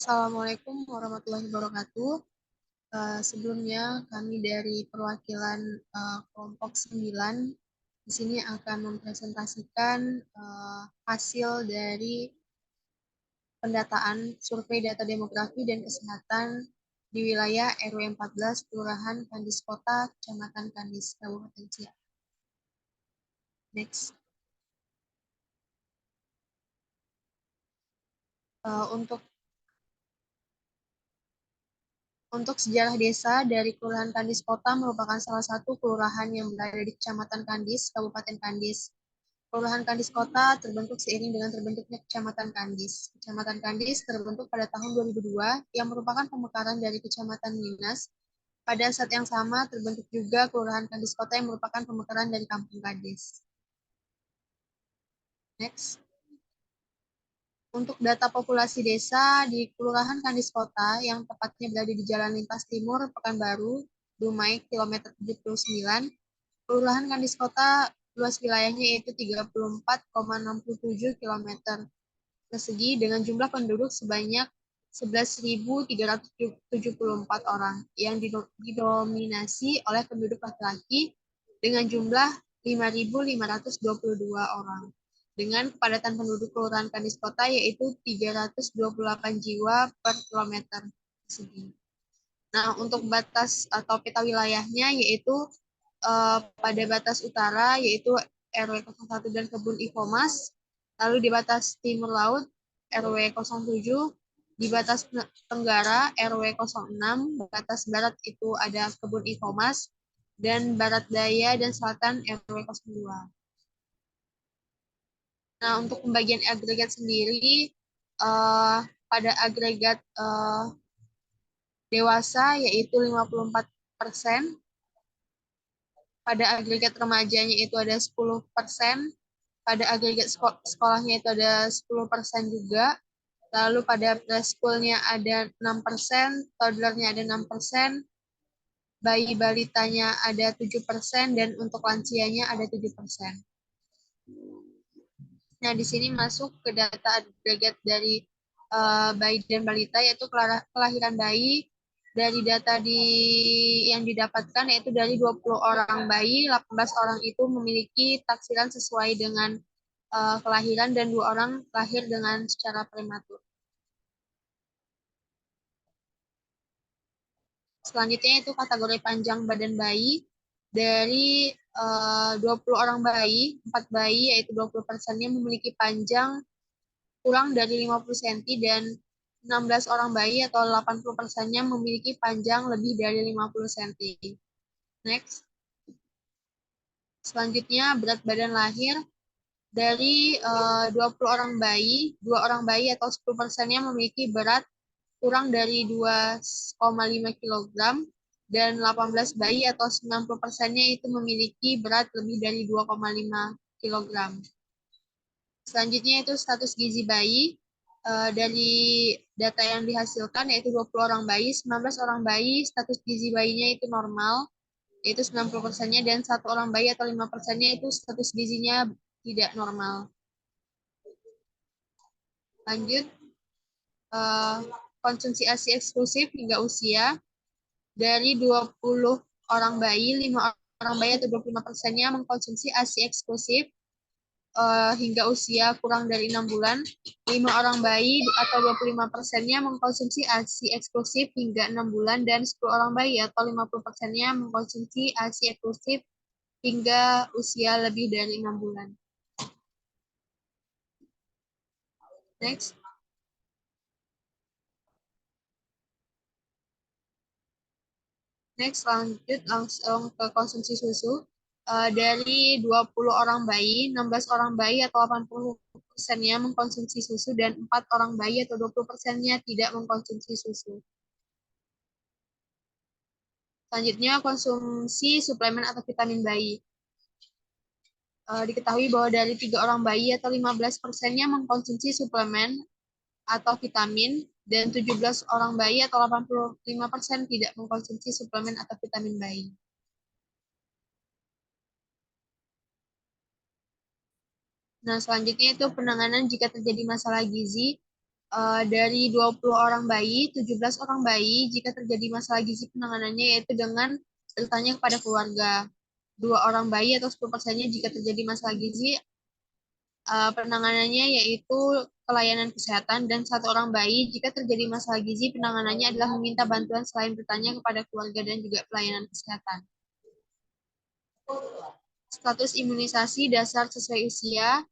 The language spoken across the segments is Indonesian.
Assalamualaikum warahmatullahi wabarakatuh. Sebelumnya kami dari perwakilan kelompok 9 di sini akan mempresentasikan hasil dari pendataan survei data demografi dan kesehatan di wilayah RW 14 Kelurahan Kandis Kota, Kecamatan Kandis, Kabupaten Siak. Next. Untuk sejarah desa dari Kelurahan Kandis Kota merupakan salah satu kelurahan yang berada di Kecamatan Kandis, Kabupaten Kandis. Kelurahan Kandis Kota terbentuk seiring dengan terbentuknya Kecamatan Kandis. Kecamatan Kandis terbentuk pada tahun 2002 yang merupakan pemekaran dari Kecamatan Minas. Pada saat yang sama terbentuk juga Kelurahan Kandis Kota yang merupakan pemekaran dari Kampung Kandis. Next. Untuk data populasi desa di Kelurahan Kandis Kota yang tepatnya berada di Jalan Lintas Timur, Pekanbaru, Dumai, kilometer 79, Kelurahan Kandis Kota luas wilayahnya yaitu 34,67 km persegi dengan jumlah penduduk sebanyak 11.374 orang yang didominasi oleh penduduk laki-laki dengan jumlah 5.522 orang. Dengan kepadatan penduduk Kelurahan Kandis Kota yaitu 328 jiwa per kilometer persegi. Nah, untuk batas atau peta wilayahnya yaitu pada batas utara yaitu RW 01 dan Kebun Ikomas, lalu di batas timur laut RW 07, di batas tenggara RW 06, batas barat itu ada Kebun Ikomas, dan barat daya dan selatan RW 02. Nah, untuk pembagian agregat sendiri, pada agregat dewasa yaitu 54%, pada agregat remajanya itu ada 10%, pada agregat sekolahnya itu ada 10% juga, lalu pada preschoolnya ada 6%, toddlernya ada 6%, bayi balitanya ada 7%, dan untuk lansianya ada 7%. Nah, di sini masuk ke data agregat dari bayi dan balita, yaitu kelahiran bayi. Dari data yang didapatkan yaitu dari 20 orang bayi, 18 orang itu memiliki taksiran sesuai dengan kelahiran dan 2 orang lahir dengan secara prematur. Selanjutnya itu kategori panjang badan bayi. Dari 20 orang bayi, 4 bayi yaitu 20%-nya memiliki panjang kurang dari 50 cm dan 16 orang bayi atau 80%-nya memiliki panjang lebih dari 50 cm. Next. Selanjutnya berat badan lahir. Dari 20 orang bayi, 2 orang bayi atau 10%-nya memiliki berat kurang dari 2,5 kg dan 18 bayi atau 90%-nya itu memiliki berat lebih dari 2,5 kg. Selanjutnya itu status gizi bayi. Dari data yang dihasilkan yaitu 20 orang bayi, 19 orang bayi status gizi bayinya itu normal, yaitu 90%-nya, dan 1 orang bayi atau 5%-nya itu status gizinya tidak normal. Lanjut, konsumsi ASI eksklusif hingga usia. Dari 20 orang bayi, 5 orang bayi atau 25%-nya mengkonsumsi ASI eksklusif hingga usia kurang dari 6 bulan. 5 orang bayi atau 25%-nya mengkonsumsi ASI eksklusif hingga 6 bulan, dan 10 orang bayi atau 50%-nya mengkonsumsi ASI eksklusif hingga usia lebih dari 6 bulan. Next. Next, lanjut langsung ke konsumsi susu. Dari 20 orang bayi, 16 orang bayi atau 80%-nya mengkonsumsi susu, dan 4 orang bayi atau 20%-nya tidak mengkonsumsi susu. Selanjutnya, konsumsi suplemen atau vitamin bayi. Diketahui bahwa dari 3 orang bayi atau 15%-nya mengkonsumsi suplemen atau vitamin, dan 17 orang bayi atau 85% tidak mengkonsumsi suplemen atau vitamin bayi. Nah, selanjutnya itu penanganan jika terjadi masalah gizi. dari 20 orang bayi, 17 orang bayi jika terjadi masalah gizi penanganannya yaitu dengan bertanya kepada keluarga. 2 orang bayi atau 10%-nya jika terjadi masalah gizi, penanganannya yaitu pelayanan kesehatan, dan 1 orang bayi jika terjadi masalah gizi, penanganannya adalah meminta bantuan selain bertanya kepada keluarga dan juga pelayanan kesehatan. Status imunisasi dasar sesuai usia.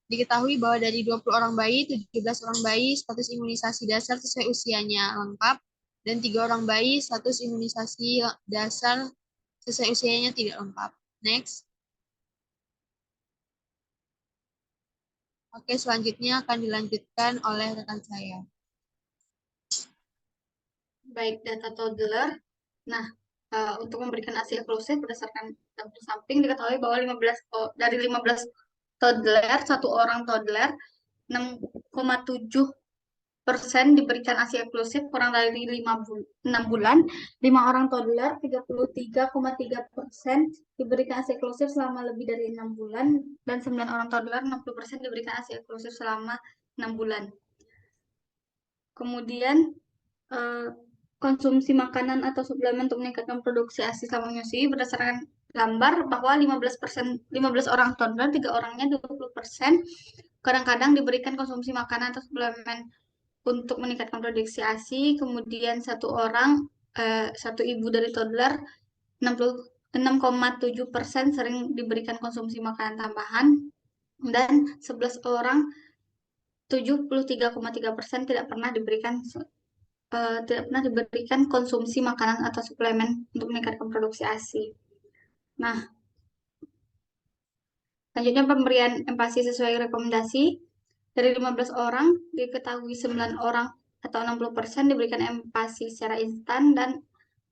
Diketahui bahwa dari 20 orang bayi, 17 orang bayi status imunisasi dasar sesuai usianya lengkap, dan 3 orang bayi status imunisasi dasar sesuai usianya tidak lengkap. Next. Oke, selanjutnya akan dilanjutkan oleh rekan saya. Baik, data toddler. Nah, untuk memberikan ASI eksklusif berdasarkan tabel samping diketahui bahwa dari 15 toddler, 1 orang toddler 6,7% diberikan ASI eksklusif kurang dari 6 bulan, 5 orang toddler 33,3% diberikan ASI eksklusif selama lebih dari 6 bulan, dan 9 orang toddler 60% diberikan ASI eksklusif selama 6 bulan. Kemudian konsumsi makanan atau suplemen untuk meningkatkan produksi ASI selama menyusui berdasarkan gambar bahwa 15 orang toddler, 3 orangnya 20%, kadang-kadang diberikan konsumsi makanan atau suplemen untuk meningkatkan produksi ASI, kemudian 1 ibu dari toddler 6,7% sering diberikan konsumsi makanan tambahan, dan 11 orang 73,3% tidak pernah diberikan konsumsi makanan atau suplemen untuk meningkatkan produksi ASI. Nah, selanjutnya pemberian MPASI sesuai rekomendasi. Dari 15 orang, diketahui 9 orang atau 60% diberikan MPASI secara instan, dan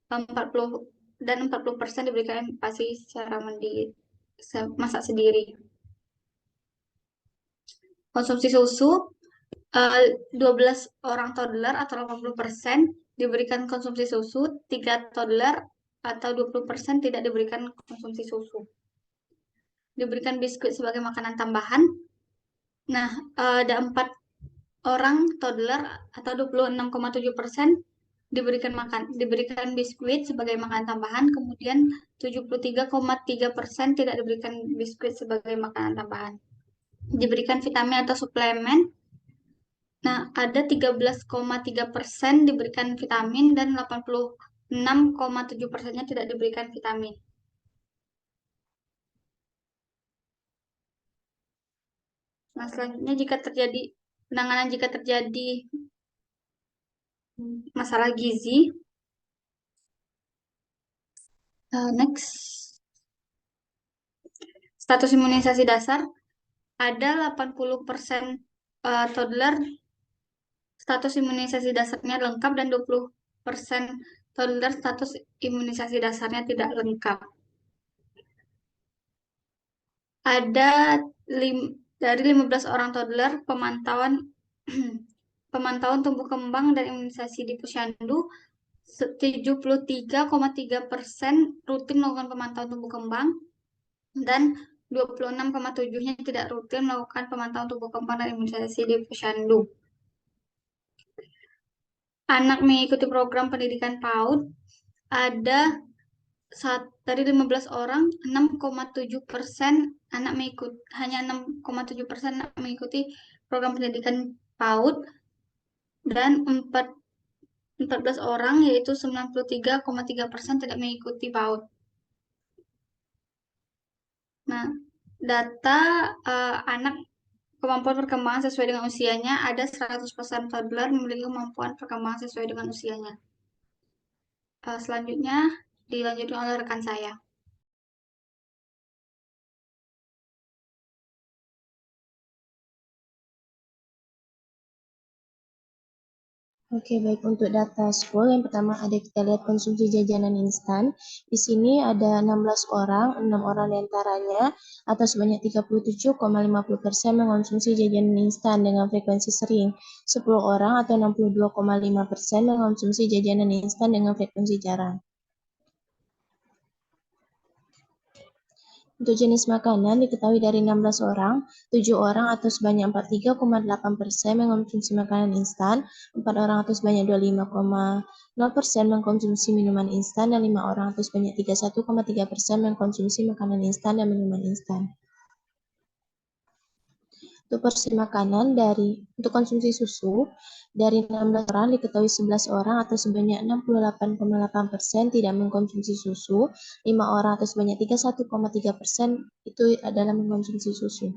40% diberikan MPASI secara masak sendiri. Konsumsi susu, 12 orang toddler atau 80% diberikan konsumsi susu, 3 toddler atau 20% tidak diberikan konsumsi susu. Diberikan biskuit sebagai makanan tambahan. Nah, ada 4 orang toddler atau 26,7% diberikan biskuit sebagai makanan tambahan, kemudian 73,3% tidak diberikan biskuit sebagai makanan tambahan. Diberikan vitamin atau suplemen. Nah, ada 13,3% diberikan vitamin dan 86,7%-nya tidak diberikan vitamin. Nah, selanjutnya penanganan jika terjadi masalah gizi. Next. Status imunisasi dasar. Ada 80% toddler status imunisasi dasarnya lengkap, dan 20% toddler status imunisasi dasarnya tidak lengkap. Ada dari 15 orang toddler pemantauan tumbuh kembang dan imunisasi di Posyandu, 73,3% rutin melakukan pemantauan tumbuh kembang, dan 26,7%-nya tidak rutin melakukan pemantauan tumbuh kembang dan imunisasi di Posyandu. Anak mengikuti program pendidikan PAUD, ada dari 15 orang, 6,7% hanya 6,7% mengikuti program pendidikan PAUD, dan 14 orang, yaitu 93,3% tidak mengikuti PAUD. Nah, data anak kemampuan perkembangan sesuai dengan usianya, ada 100% toddler memiliki kemampuan perkembangan sesuai dengan usianya. Selanjutnya dilanjutkan oleh rekan saya. Oke, baik, untuk data school yang pertama ada kita lihat konsumsi jajanan instan. Di sini ada 16 orang, 6 orang diantaranya atau sebanyak 37,50% mengonsumsi jajanan instan dengan frekuensi sering. 10 orang atau 62,5% mengonsumsi jajanan instan dengan frekuensi jarang. Untuk jenis makanan diketahui dari 16 orang, 7 orang atau sebanyak 43,8% mengkonsumsi makanan instan, 4 orang atau sebanyak 25,0% mengkonsumsi minuman instan, dan 5 orang atau sebanyak 31,3% mengkonsumsi makanan instan dan minuman instan. Untuk porsi makanan untuk konsumsi susu, dari 16 orang diketahui 11 orang atau sebanyak 68,8% tidak mengkonsumsi susu, 5 orang atau sebanyak 31,3% itu adalah mengkonsumsi susu.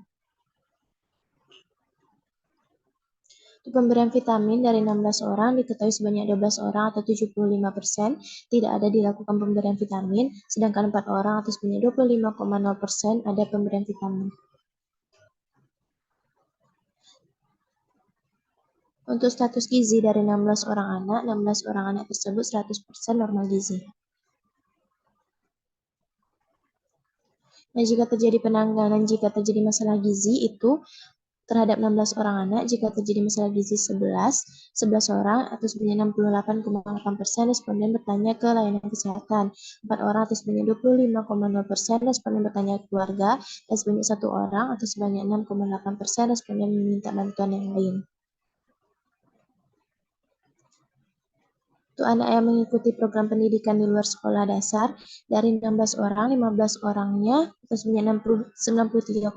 Untuk pemberian vitamin dari 16 orang diketahui sebanyak 12 orang atau 75% tidak ada dilakukan pemberian vitamin, sedangkan 4 orang atau sebanyak 25,0% ada pemberian vitamin. Untuk status gizi dari 16 orang anak tersebut 100% normal gizi. Nah, jika terjadi penanganan jika terjadi masalah gizi itu terhadap 16 orang anak, jika terjadi masalah gizi 11 orang atau sebanyak 68,8% responden bertanya ke layanan kesehatan, 4 orang atau sebanyak 25,0% responden bertanya ke keluarga, dan sebanyak 1 orang atau sebanyak 6,8% responden meminta bantuan yang lain. Untuk anak yang mengikuti program pendidikan di luar sekolah dasar, dari 16 orang, 15 orangnya atau sebanyak 93,8%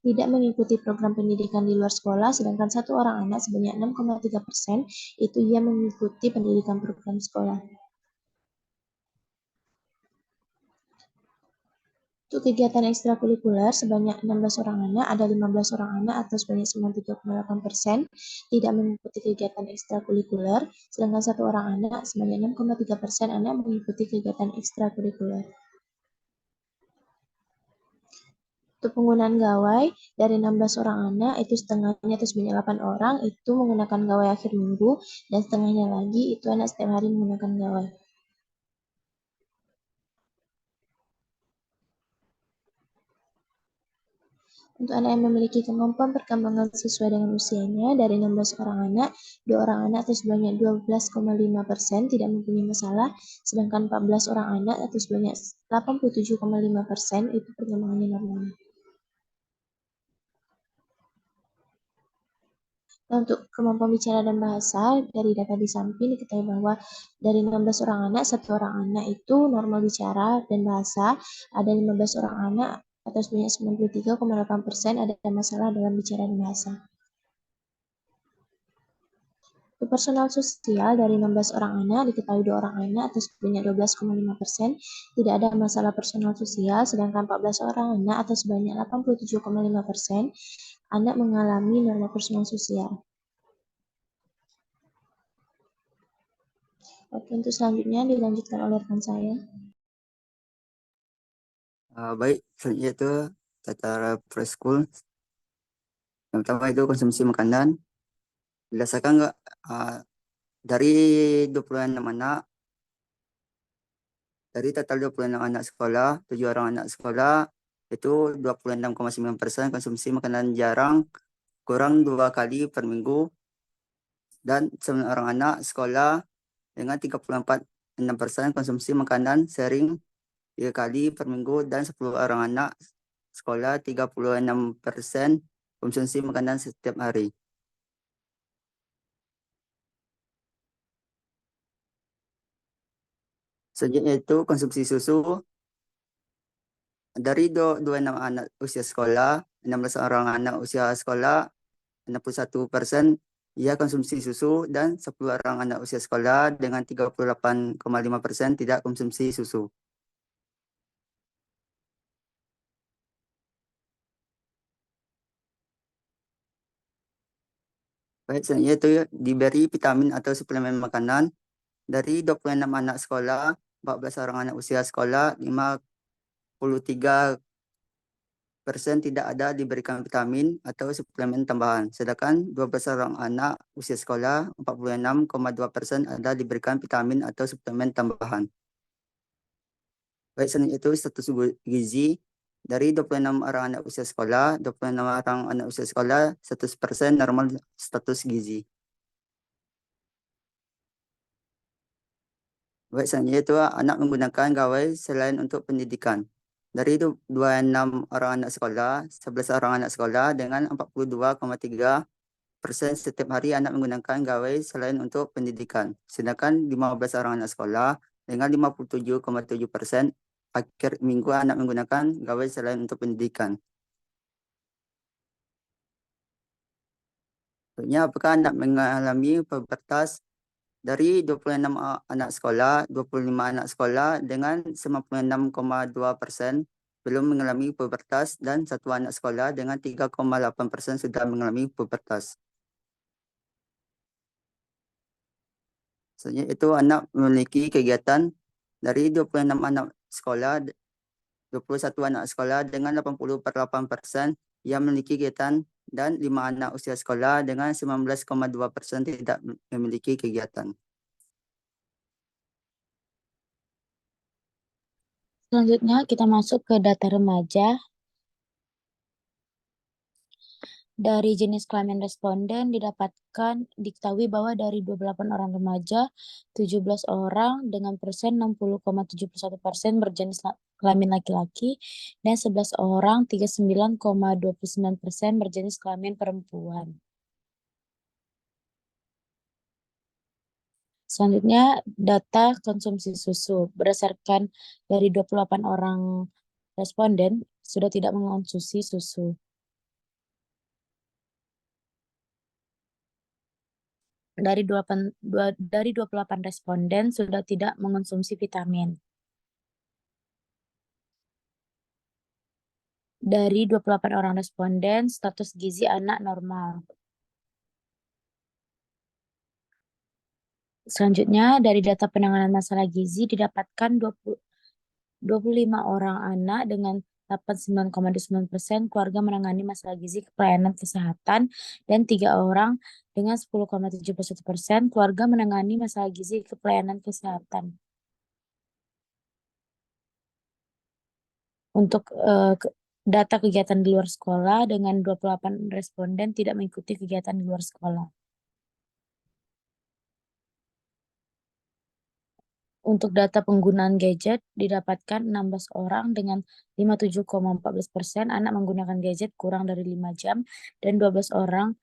tidak mengikuti program pendidikan di luar sekolah, sedangkan 1 orang anak sebanyak 6,3% itu ia mengikuti pendidikan program sekolah. Untuk kegiatan ekstrakurikuler, sebanyak 16 orang anak, ada 15 orang anak atau sebanyak 93,8% tidak mengikuti kegiatan ekstrakurikuler, sedangkan 1 orang anak, sebanyak 6,3% anak mengikuti kegiatan ekstrakurikuler. Untuk penggunaan gawai, dari 16 orang anak, itu setengahnya atau sebanyak 8 orang itu menggunakan gawai akhir minggu, dan setengahnya lagi itu anak setiap hari menggunakan gawai. Untuk anak yang memiliki kemampuan perkembangan sesuai dengan usianya, dari 16 orang anak, 2 orang anak atau sebanyak 12,5% tidak mempunyai masalah, sedangkan 14 orang anak atau sebanyak 87,5% itu perkembangannya normal. Nah, untuk kemampuan bicara dan bahasa, dari data di samping diketahui bahwa dari 16 orang anak, 1 orang anak itu normal bicara dan bahasa, ada 15 orang anak atau sebanyak 93,8% ada masalah dalam bicara dan bahasa. Untuk personal sosial, dari 16 orang anak diketahui 2 orang anak atau sebanyak 12,5% tidak ada masalah personal sosial, sedangkan 14 orang anak atau sebanyak 87,5% anak mengalami norma personal sosial. Oke, untuk selanjutnya dilanjutkan oleh rekan saya. Baik, selanjutnya itu tata preschool. Yang pertama itu konsumsi makanan. Berdasarkan dari 26 anak, dari total 26 anak sekolah, 7 orang anak sekolah, itu 26,9% konsumsi makanan jarang, kurang 2 kali per minggu, dan 9 orang anak sekolah dengan 34,6% konsumsi makanan sering 3 kali per minggu, dan 10 orang anak sekolah 36% konsumsi makanan setiap hari. Selanjutnya itu konsumsi susu. Dari 26 anak usia sekolah, 16 orang anak usia sekolah, 61% ia konsumsi susu, dan 10 orang anak usia sekolah dengan 38,5% tidak konsumsi susu. Baik, selanjutnya itu diberi vitamin atau suplemen makanan. Dari 26 anak sekolah, 14 orang anak usia sekolah, 53% tidak ada diberikan vitamin atau suplemen tambahan. Sedangkan 12 orang anak usia sekolah, 46,2% ada diberikan vitamin atau suplemen tambahan. Baik, selanjutnya itu status gizi. Dari 26 orang anak usia sekolah, 26 orang anak usia sekolah, 100% normal status gizi. Baik, selanjutnya itu anak menggunakan gawai selain untuk pendidikan. Dari 26 orang anak sekolah, 11 orang anak sekolah dengan 42,3% setiap hari anak menggunakan gawai selain untuk pendidikan. Sedangkan 15 orang anak sekolah dengan 57,7% akhir minggu anak menggunakan gawai selain untuk pendidikan. Selanjutnya, apakah anak mengalami pubertas? Dari 26 anak sekolah, 25 anak sekolah dengan 96,2% belum mengalami pubertas dan satu anak sekolah dengan 3,8% sudah mengalami pubertas. Selanjutnya itu anak memiliki kegiatan dari 26 anak sekolah, 21 anak sekolah dengan 80,8% yang memiliki kegiatan dan 5 anak usia sekolah dengan 19,2% tidak memiliki kegiatan. Selanjutnya kita masuk ke data remaja. Dari jenis kelamin responden diketahui bahwa dari 28 orang remaja, 17 orang dengan persen 60,71% berjenis kelamin laki-laki dan 11 orang 39,29% berjenis kelamin perempuan. Selanjutnya, data konsumsi susu. Berdasarkan dari 28 orang responden, sudah tidak mengonsumsi susu. Dari 28 responden sudah tidak mengonsumsi vitamin. Dari 28 orang responden, status gizi anak normal. Selanjutnya, dari data penanganan masalah gizi didapatkan 25 orang anak dengan 89,9% keluarga menangani masalah gizi ke pelayanan kesehatan dan 3 orang dengan 10,71% keluarga menangani masalah gizi ke pelayanan kesehatan. Untuk data kegiatan di luar sekolah dengan 28 responden tidak mengikuti kegiatan di luar sekolah. Untuk data penggunaan gadget didapatkan 16 orang dengan 57,14% anak menggunakan gadget kurang dari 5 jam dan 12 orang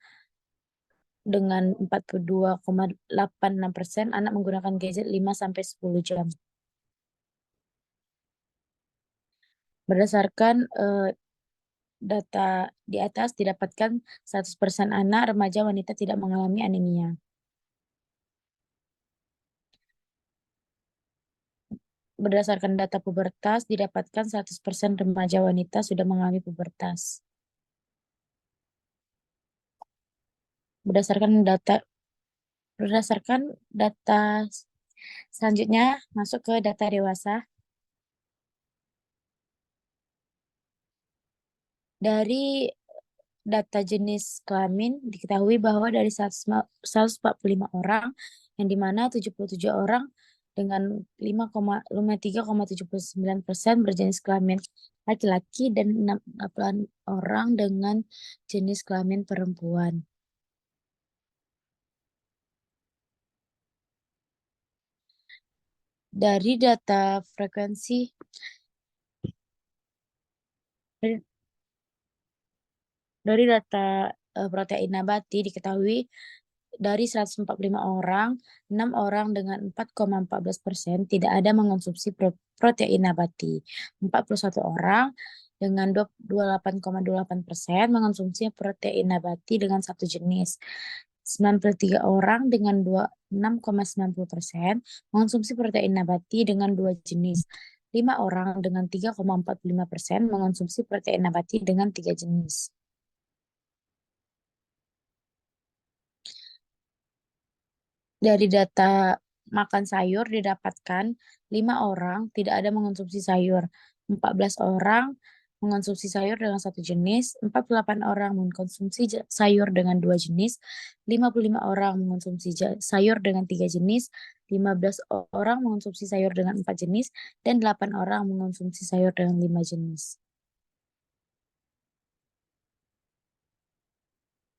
dengan 42,86% anak menggunakan gadget 5-10 jam. Berdasarkan data di atas didapatkan 100% anak remaja wanita tidak mengalami anemia. Berdasarkan data pubertas, didapatkan 100% remaja wanita sudah mengalami pubertas. Berdasarkan data selanjutnya, masuk ke data dewasa. Dari data jenis kelamin, diketahui bahwa dari 145 orang, yang dimana 77 orang dengan 53,79% berjenis kelamin laki-laki dan 68 orang dengan jenis kelamin perempuan. Dari data frekuensi dari data protein nabati diketahui dari 145 orang, 6 orang dengan 4,14% tidak ada mengonsumsi protein nabati. 41 orang dengan 28,28% mengonsumsi protein nabati dengan satu jenis. 93 orang dengan 26,90% mengonsumsi protein nabati dengan dua jenis. 5 orang dengan 3,45% mengonsumsi protein nabati dengan 3 jenis. Dari data makan sayur didapatkan 5 orang tidak ada mengonsumsi sayur, 14 orang mengonsumsi sayur dengan satu jenis, 48 orang mengonsumsi sayur dengan dua jenis, 55 orang mengonsumsi sayur dengan 3 jenis, 15 orang mengonsumsi sayur dengan 4 jenis, dan 8 orang mengonsumsi sayur dengan 5 jenis.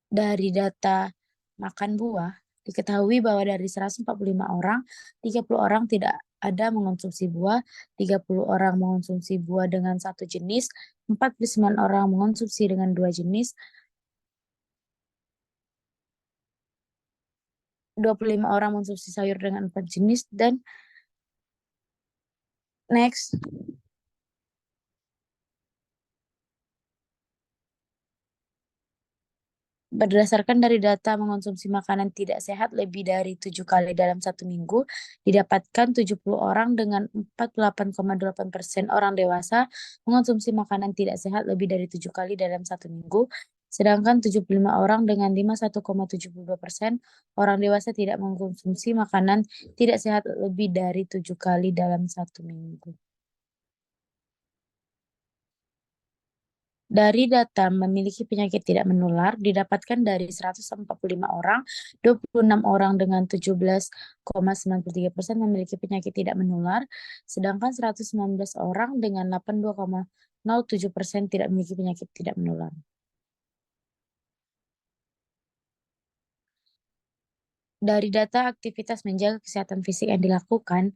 Dari data makan buah, diketahui bahwa dari 145 orang, 30 orang tidak ada mengonsumsi buah, 30 orang mengonsumsi buah dengan satu jenis, 49 orang mengonsumsi dengan dua jenis, 25 orang mengonsumsi sayur dengan 4 jenis, dan next. Berdasarkan dari data mengonsumsi makanan tidak sehat lebih dari 7 kali dalam satu minggu, didapatkan 70 orang dengan 48,8% orang dewasa mengonsumsi makanan tidak sehat lebih dari 7 kali dalam satu minggu, sedangkan 75 orang dengan 51,72% orang dewasa tidak mengonsumsi makanan tidak sehat lebih dari 7 kali dalam satu minggu. Dari data memiliki penyakit tidak menular didapatkan dari 145 orang, 26 orang dengan 17,93% memiliki penyakit tidak menular, sedangkan 119 orang dengan 82,07% tidak memiliki penyakit tidak menular. Dari data aktivitas menjaga kesehatan fisik yang dilakukan,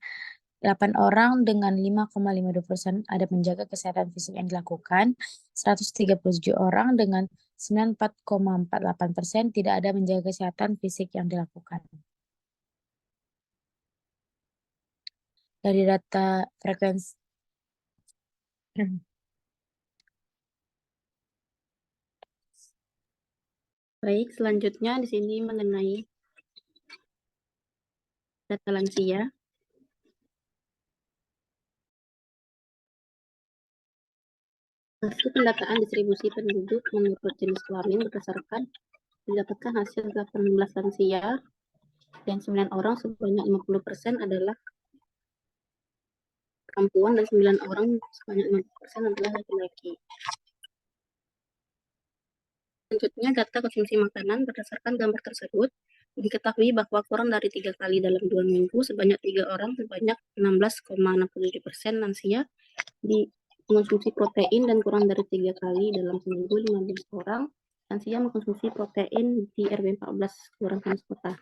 8 orang dengan 5,52% ada menjaga kesehatan fisik yang dilakukan, 137 orang dengan 94,48% tidak ada menjaga kesehatan fisik yang dilakukan. Dari data frekuensi Baik, selanjutnya di sini mengenai data lansia. Hasil pendataan distribusi penduduk menurut jenis kelamin berdasarkan didapatkan hasil 18 lansia dan 9 orang sebanyak 50% adalah perempuan dan 9 orang sebanyak 50% adalah laki-laki. Selanjutnya data konsumsi makanan berdasarkan gambar tersebut diketahui bahwa kurang dari 3 kali dalam 2 minggu sebanyak 3 orang sebanyak 16,67% lansia mengonsumsi protein dan kurang dari 3 kali dalam seminggu 15 orang lansia mengkonsumsi protein di RW 14 Kelurahan Panas Kota.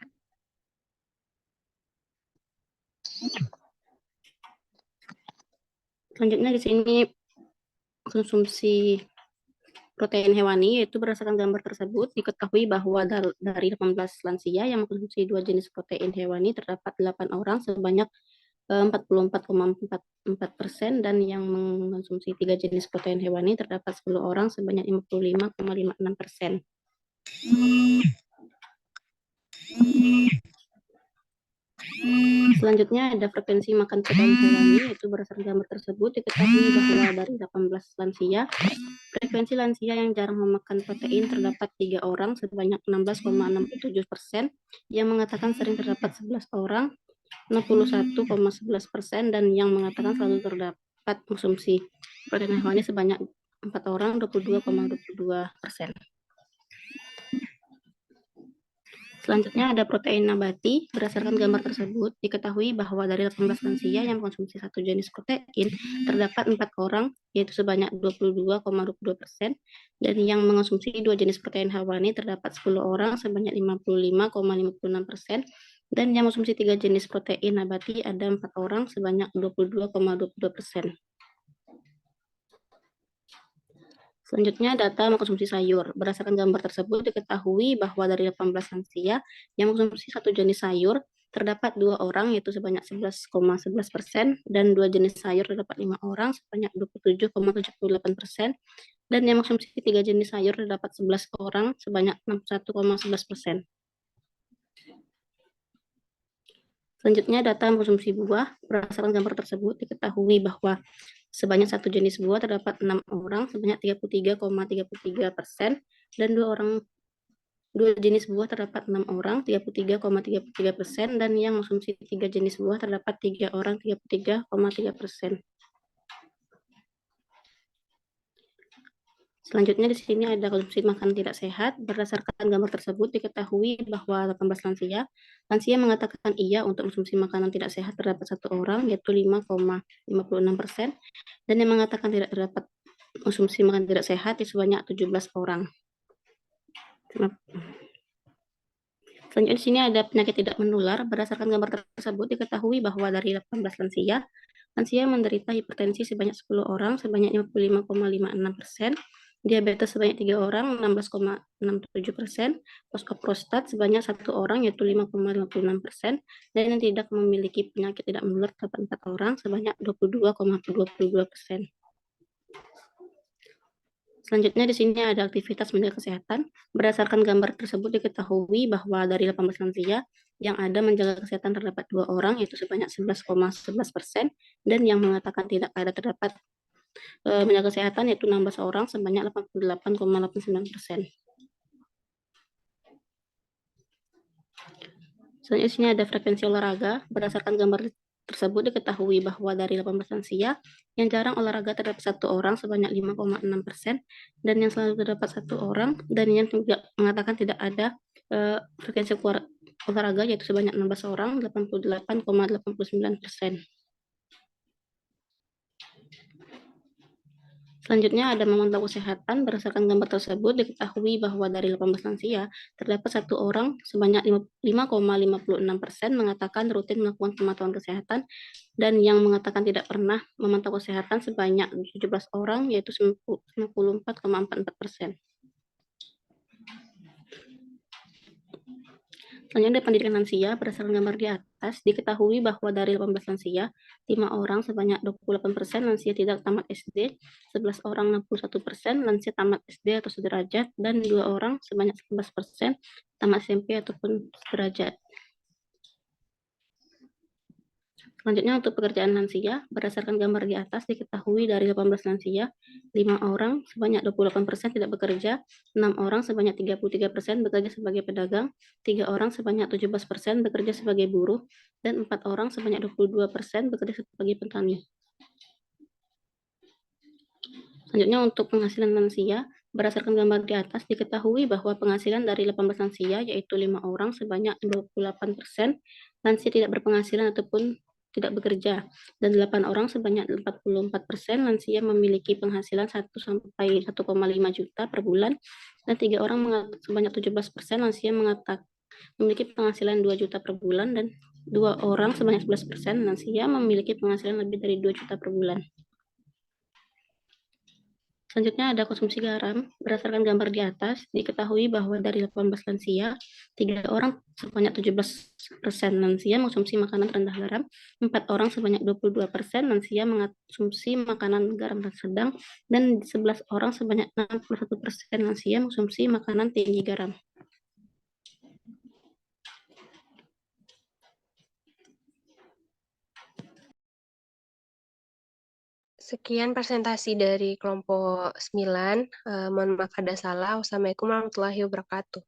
Selanjutnya di sini konsumsi protein hewani, yaitu berdasarkan gambar tersebut diketahui bahwa dari 18 lansia yang mengkonsumsi 2 jenis protein hewani terdapat 8 orang sebanyak 44,44% dan yang mengkonsumsi 3 jenis protein hewani terdapat 10 orang sebanyak 55,56%. Selanjutnya ada frekuensi makan protein hewani, yaitu berdasarkan gambar tersebut diketahui bahwa dari 18 lansia, frekuensi lansia yang jarang memakan protein terdapat 3 orang sebanyak 16,67%, yang mengatakan sering terdapat 11 orang 61,11%, dan yang mengatakan selalu terdapat konsumsi protein hewani sebanyak 4 orang 22,22%. Selanjutnya ada protein nabati. Berdasarkan gambar tersebut, diketahui bahwa dari 18 lansia yang mengkonsumsi satu jenis protein, terdapat 4 orang, yaitu sebanyak 22,22%, dan yang mengkonsumsi 2 jenis protein hewani terdapat 10 orang sebanyak 55,56%, dan yang mengkonsumsi 3 jenis protein nabati ada 4 orang sebanyak 22,22%. Selanjutnya data mengkonsumsi sayur. Berdasarkan gambar tersebut diketahui bahwa dari 18 lansia yang mengkonsumsi satu jenis sayur terdapat 2 orang yaitu sebanyak 11,11% dan 2 jenis sayur terdapat 5 orang sebanyak 27,78% dan yang mengkonsumsi 3 jenis sayur terdapat 11 orang sebanyak 61,11%. Selanjutnya data mengkonsumsi buah. Berdasarkan gambar tersebut diketahui bahwa sebanyak satu jenis buah terdapat 6 orang sebanyak 33,33% dan 2 jenis buah terdapat 6 orang 33,33% dan yang mengkonsumsi 3 jenis buah terdapat 3 orang 33,3%. Selanjutnya di sini ada konsumsi makanan tidak sehat. Berdasarkan gambar tersebut diketahui bahwa 18 lansia mengatakan iya untuk konsumsi makanan tidak sehat terdapat 1 orang yaitu 5,56% dan yang mengatakan tidak terdapat konsumsi makanan tidak sehat sebanyak 17 orang. Selanjutnya di sini ada penyakit tidak menular. Berdasarkan gambar tersebut diketahui bahwa dari 18 lansia menderita hipertensi sebanyak 10 orang sebanyak 55,56%, diabetes sebanyak 3 orang 16,67%, prostat sebanyak 1 orang yaitu 5,56%, dan yang tidak memiliki penyakit tidak menular terdapat 4 orang sebanyak 22,22%. Selanjutnya di sini ada aktivitas menjaga kesehatan. Berdasarkan gambar tersebut diketahui bahwa dari 18 lansia yang ada menjaga kesehatan terdapat 2 orang yaitu sebanyak 11,11%, dan yang mengatakan tidak ada terdapat menjaga kesehatan yaitu 16 orang sebanyak 88,89%. Selanjutnya di sini ada frekuensi olahraga. Berdasarkan gambar tersebut diketahui bahwa dari 18 lansia yang jarang olahraga terdapat 1 orang sebanyak 5,6%, dan yang selalu terdapat 1 orang, dan yang juga mengatakan tidak ada frekuensi olahraga yaitu sebanyak 16 orang 88,89%. Selanjutnya ada memantau kesehatan. Berdasarkan gambar tersebut diketahui bahwa dari 18 lansia terdapat 1 orang sebanyak 5,56% mengatakan rutin melakukan pemantauan kesehatan, dan yang mengatakan tidak pernah memantau kesehatan sebanyak 17 orang yaitu 94,44%. Selanjutnya ada pendidikan lansia. Berdasarkan gambar di atas diketahui bahwa dari 18 lansia 5 orang sebanyak 28% lansia tidak tamat SD, 11 orang 61% lansia tamat SD atau sederajat, dan 2 orang sebanyak 11% tamat SMP ataupun sederajat. Selanjutnya untuk pekerjaan lansia, berdasarkan gambar di atas diketahui dari 18 lansia, 5 orang sebanyak 28% tidak bekerja, 6 orang sebanyak 33% bekerja sebagai pedagang, 3 orang sebanyak 17% bekerja sebagai buruh, dan 4 orang sebanyak 22% bekerja sebagai petani. Selanjutnya untuk penghasilan lansia, berdasarkan gambar di atas diketahui bahwa penghasilan dari 18 lansia yaitu 5 orang sebanyak 28% lansia tidak berpenghasilan ataupun tidak bekerja, dan 8 orang sebanyak 44% lansia memiliki penghasilan 1 sampai 1,5 juta per bulan, dan 3 orang sebanyak 17% lansia memiliki penghasilan 2 juta per bulan, dan 2 orang sebanyak 11% lansia memiliki penghasilan lebih dari 2 juta per bulan. Selanjutnya ada konsumsi garam. Berdasarkan gambar di atas, diketahui bahwa dari 18 lansia, 3 orang sebanyak 17% lansia mengonsumsi makanan rendah garam, 4 orang sebanyak 22% lansia mengonsumsi makanan garam sedang, dan 11 orang sebanyak 61% lansia mengonsumsi makanan tinggi garam. Sekian presentasi dari kelompok 9. Mohon maaf ada salah. Wassalamualaikum warahmatullahi wabarakatuh.